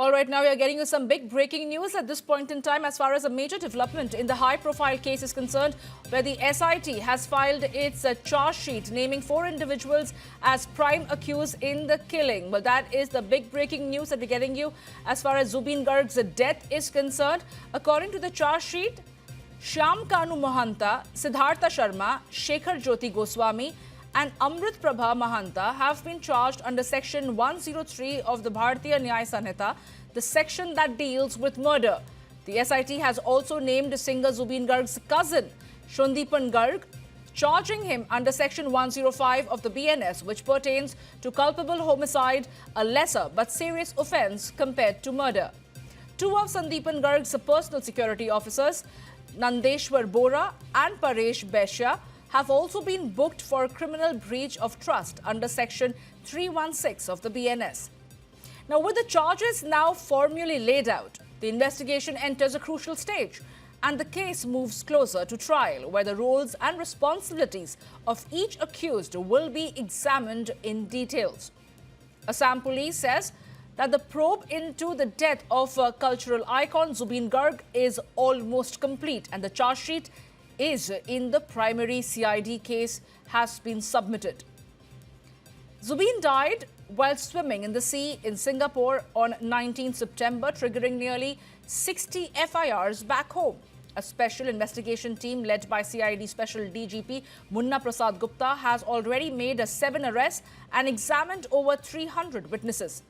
All right, now we are getting you some big breaking news at this point in time as far as a major development in the high-profile case is concerned, where the SIT has filed its charge sheet naming 4 individuals as prime accused in the killing. Well, that is the big breaking news that we're getting you as far as Zubeen Garg's death is concerned. According to the charge sheet, Shyamkanu Mahanta, Sidhartha Sharma, Sekhar Jyoti Goswami and Amritprabha Mahanta have been charged under Section 103 of the Bharatiya Nyaya Sanhita, the section that deals with murder. The SIT has also named singer Zubeen Garg's cousin, Sandipan Garg, charging him under Section 105 of the BNS, which pertains to culpable homicide, a lesser but serious offence compared to murder. 2 of Sandipan Garg's personal security officers, Nandeshwar Bora and Paresh Besha, have also been booked for criminal breach of trust under Section 316 of the BNS. Now, with the charges now formally laid out, the investigation enters a crucial stage and the case moves closer to trial, where the roles and responsibilities of each accused will be examined in details. Assam Police says that the probe into the death of cultural icon Zubeen Garg is almost complete and the charge sheet is in the primary CID case has been submitted. Zubeen died while swimming in the sea in Singapore on 19 September, triggering nearly 60 FIRs back home. A special investigation team led by CID Special DGP Munna Prasad Gupta has already made 7 arrests and examined over 300 witnesses.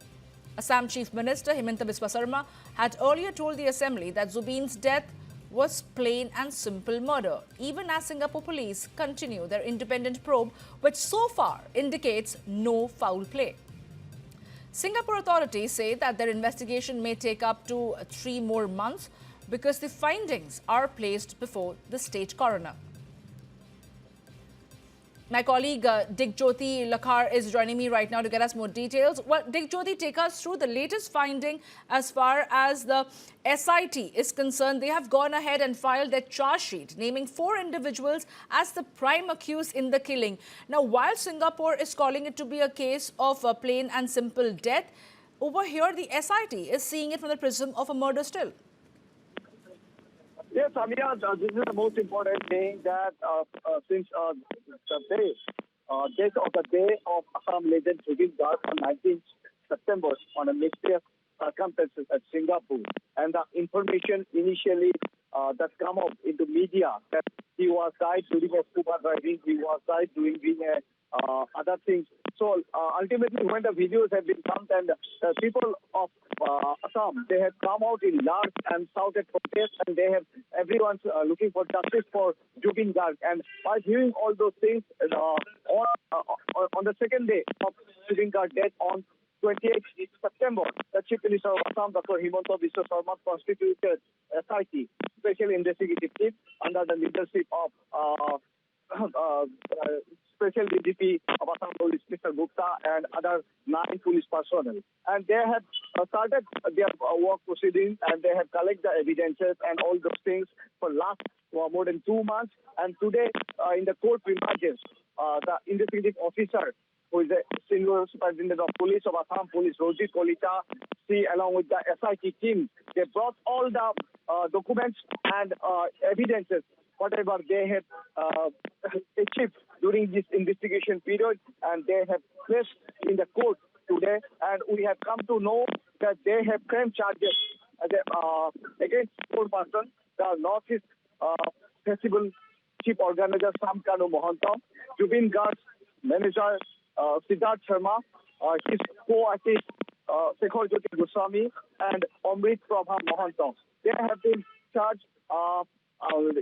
Assam Chief Minister Himanta Biswa Sarma had earlier told the Assembly that Zubeen's death was plain and simple murder, even as Singapore police continue their independent probe, which so far indicates no foul play. Singapore authorities say that their investigation may take up to 3 more months because the findings are placed before the state coroner. My colleague Dig Jyoti Lakhar is joining me right now to get us more details. Well, Dig Jyoti, take us through the latest finding as far as the SIT is concerned. They have gone ahead and filed their charge sheet, naming 4 individuals as the prime accused in the killing. Now, while Singapore is calling it to be a case of a plain and simple death, over here the SIT is seeing it from the prism of a murder still. Yes, Amir, this is the most important thing that since the date of the day of Assam legend Zubeen Garg on 19th September on a mysterious circumstances at Singapore, and the information initially that come out into media that he was died during a scuba diving, he was died doing other things. So ultimately, when the videos have been dumped and the people of Assam, they have come out in large and shouted protest, and they have everyone's looking for justice for Zubeen Garg. And by hearing all those things, on the second day of Zubeen Garg's death on 28th September, the Chief Minister of Assam, Dr. Himanta Biswa Sarma, constituted SIT, Special Investigative Team, under the leadership of Special DGP of Assam Police, Mr. Gupta, and other 9 police personnel. And they have started their work proceedings, and they have collected the evidences and all those things for last more than 2 months. And today, in the court premises, the investigative officer, who is the Senior Superintendent of Police of Assam Police, Roji Kolita, along with the SIT team, they brought all the documents and evidences, whatever they have achieved during this investigation period, and they have placed in the court today. And we have come to know that they have framed charges against 4 persons: the Northeast Festival Chief Organizer Shyamkanu Mahanta, Zubeen Garg's manager Sidhartha Sharma, his co-artist Sekhar Jyoti Goswami, and Amritprabha Mahanta. They have been charged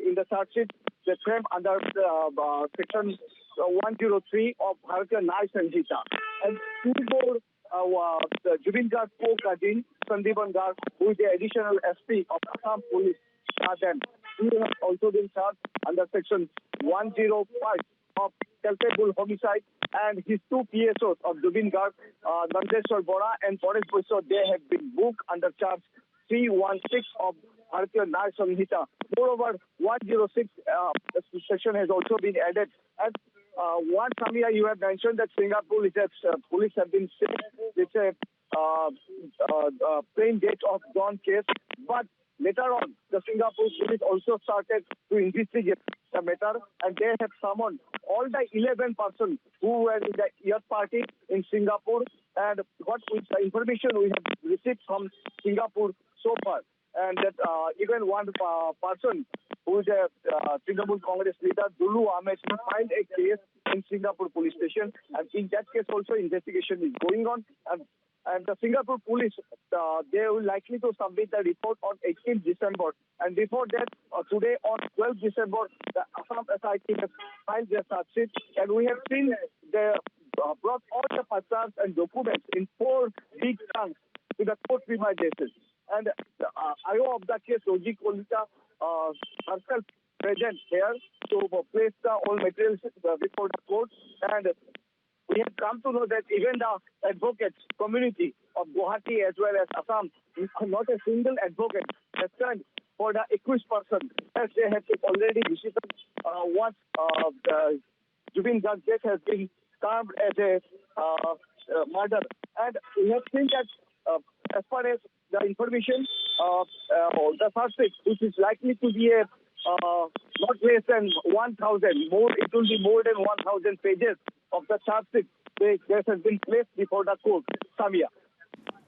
in the charge sheet. They framed under Section 103 of Bharatiya Nyaya Sanhita. And 2 more Zubeen Garg co-cousin Sandipan Garg, who is the additional SP of Assam Police, he has also been charged under Section 105 of culpable homicide, and his 2 PSOs of Zubeen Garg, Nandeshwar Bora and Paresh Besha, they have been booked under charge 316 of Bharatiya Nyaya Sanhita. Moreover, 106 section has also been added. And What Samia you have mentioned that Singapore police have been saying it's a plain date of dawn case, but later on the Singapore police also started to investigate the matter, and they have summoned all the 11 persons who were in the yacht party in Singapore, and what with the information we have received from Singapore so far, and that even one person who is a Trinamool Congress leader, Dulu Ahmed, filed a case in Singapore police station, and in that case also investigation is going on, and the Singapore police, they will likely to submit the report on 18th December. And before that, today on 12th December, the Assam SIT has filed their chargesheet, and we have seen they brought all the pictures and documents in 4 big chunks to the court premises. And the IO of the case, Roji Kolita, herself present here to place the all materials before the court. And we have come to know that even the advocates community of Guwahati as well as Assam, not a single advocate has turned for the accused person, as they have already visited what Zubeen Garg death has been termed as a murder. And we have seen that as far as the information, the suspect, which is likely to be a not less than 1,000, more, it will be more than 1,000 pages of the charge sheet. This has been placed before the court. Samia.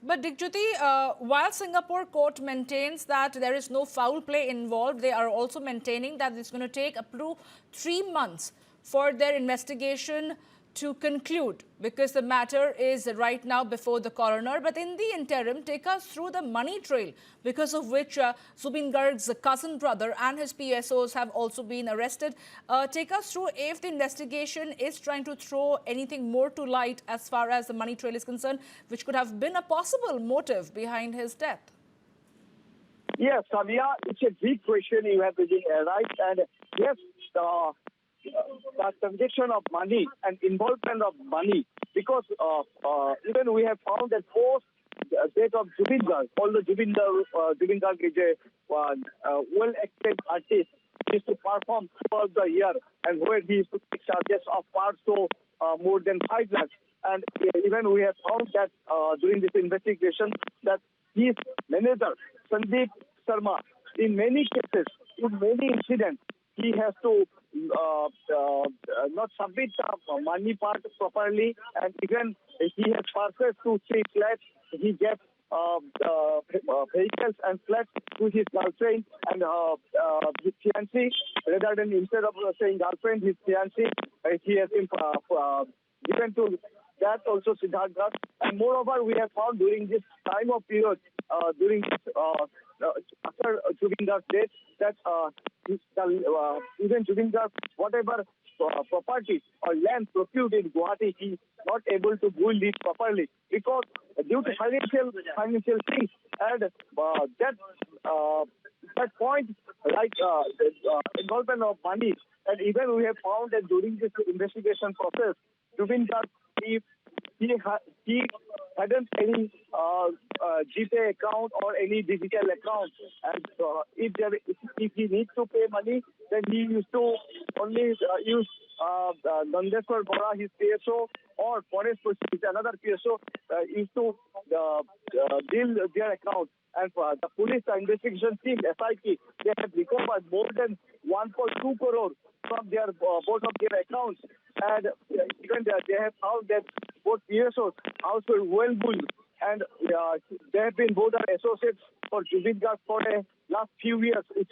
But Digjyoti, while Singapore court maintains that there is no foul play involved, they are also maintaining that it's going to take up to 3 months for their investigation to conclude, because the matter is right now before the coroner. But in the interim, take us through the money trail, because of which Zubeen Garg's cousin brother and his PSOs have also been arrested. Take us through if the investigation is trying to throw anything more to light as far as the money trail is concerned, which could have been a possible motive behind his death. Yes, Samia, it's a big question you have been right. And yes, the transaction of money and involvement of money, because even we have found that post death of Zubeen Garg, although Zubeen Garg is a well-acted artist, he used to perform throughout the year, and where he used to take charges of parts to more than 5 lakhs. And even we have found that during this investigation that his manager, Sandipan Sharma, in many cases, in many incidents, he has to not submit the money part properly, and even he has purchased 2-3 flats. He gave vehicles and flats to his girlfriend and his fiancée, rather than instead of saying girlfriend, his fiancée, he has been given to that also Sidhartha Garg. And moreover, we have found during this time of period, during this after Zubeen Garg's death, that even Zubeen Garg, whatever property or land procured in Guwahati, he is not able to build it properly because due to financial things. And that point, like involvement of money, and even we have found that during this investigation process, Zubeen Garg, he hadn't any GPay account or any digital account, and if he needs to pay money, then he used to only use Nandeswar Bora, his PSO, or Forest is another PSO, used to deal their account. And the police investigation team, SIT, they have recovered more than 1.2 crore from their both of their accounts. And even they have found that both PSOs also well built, and they have been both are associates for Zubeen Garg for the last few years. He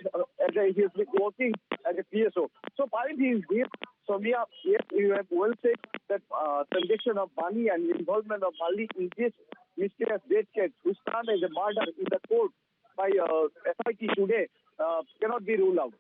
has been working as a PSO. So while he is here, Sonia, yes, you have well said that transaction of money and involvement of money in this mysterious death case, which stand as a murder in the court by SIT today, cannot be ruled out.